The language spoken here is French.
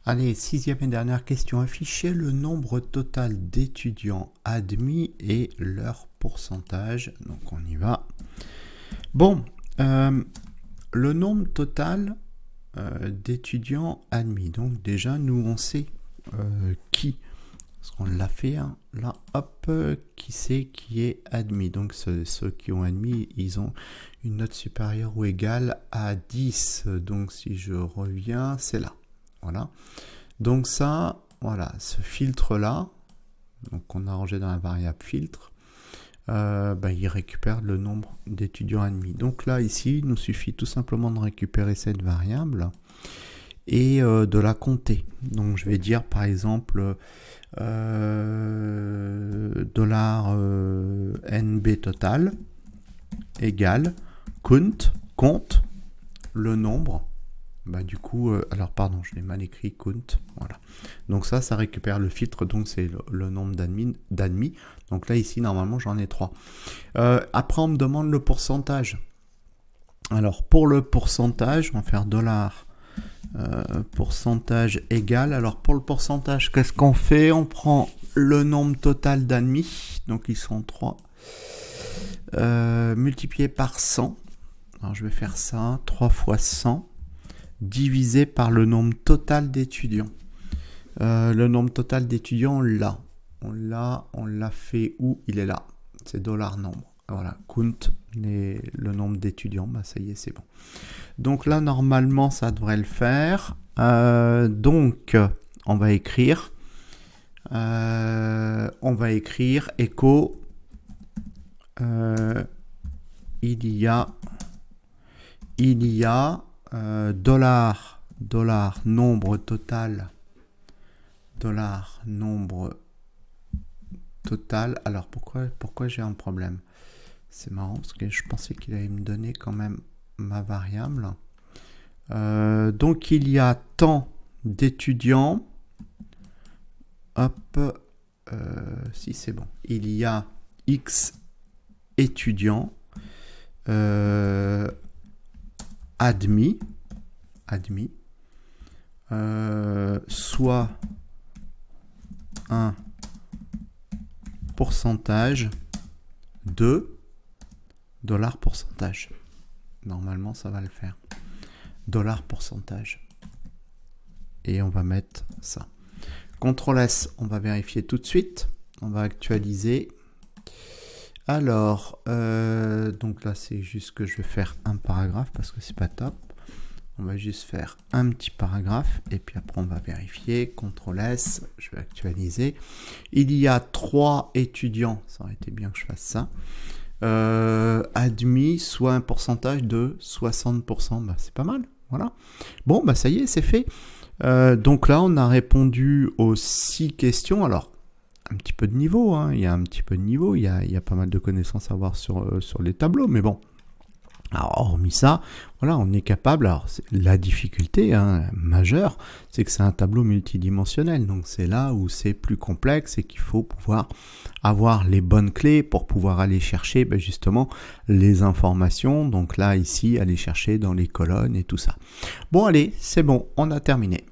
Allez, sixième et dernière question. Affichez le nombre total d'étudiants admis et leur pourcentage. Donc on y va. Bon, le nombre total d'étudiants admis. Donc déjà, nous on sait qui. Parce qu'on l'a fait, hein. Là, hop, qui c'est qui est admis. Donc ceux qui ont admis, ils ont une note supérieure ou égale à 10. Donc si je reviens, c'est là. Voilà. Donc ça, voilà, ce filtre-là, donc on a rangé dans la variable filtre, il récupère le nombre d'étudiants admis. Donc là, ici, il nous suffit tout simplement de récupérer cette variable et de la compter. Donc je vais dire par exemple $NB total égale compte le nombre. Du coup, alors pardon, je l'ai mal écrit, count, voilà. Donc ça récupère le filtre, donc c'est le nombre d'admis. Donc là, ici, normalement, j'en ai 3. Après, on me demande le pourcentage. Alors, pour le pourcentage, on va faire $pourcentage égal. Alors, pour le pourcentage, qu'est-ce qu'on fait? On prend le nombre total d'admis, donc ils sont 3, multiplié par 100. Alors, je vais faire ça, 3 fois 100. Divisé par le nombre total d'étudiants. Le nombre total d'étudiants, on l'a fait où? Il est là. C'est $nombre. Voilà, count le nombre d'étudiants. Ça y est, c'est bon. Donc là, normalement, ça devrait le faire. Donc, on va écrire echo. Il y a nombre total. Alors pourquoi j'ai un problème? C'est marrant parce que je pensais qu'il allait me donner quand même ma variable. Donc il y a tant d'étudiants. Hop, si c'est bon. Il y a X étudiants admis, soit un pourcentage de $pourcentage. Normalement, ça va le faire. $pourcentage. Et on va mettre ça. CTRL S, on va vérifier tout de suite. On va actualiser. Alors, donc là, c'est juste que je vais faire un paragraphe parce que c'est pas top. On va juste faire un petit paragraphe et puis après, on va vérifier. CTRL S, je vais actualiser. Il y a 3 étudiants, ça aurait été bien que je fasse ça, admis, soit un pourcentage de 60%. C'est pas mal, voilà. Bon, ça y est, c'est fait. Donc là, on a répondu aux 6 questions. Alors, un petit peu de niveau, hein. Il y a un petit peu de niveau, il y a pas mal de connaissances à avoir sur les tableaux, mais bon. Alors, hormis ça, voilà, on est capable. Alors, la difficulté majeure, c'est que c'est un tableau multidimensionnel. Donc, c'est là où c'est plus complexe et qu'il faut pouvoir avoir les bonnes clés pour pouvoir aller chercher justement les informations. Donc là, ici, aller chercher dans les colonnes et tout ça. Bon, allez, c'est bon, on a terminé.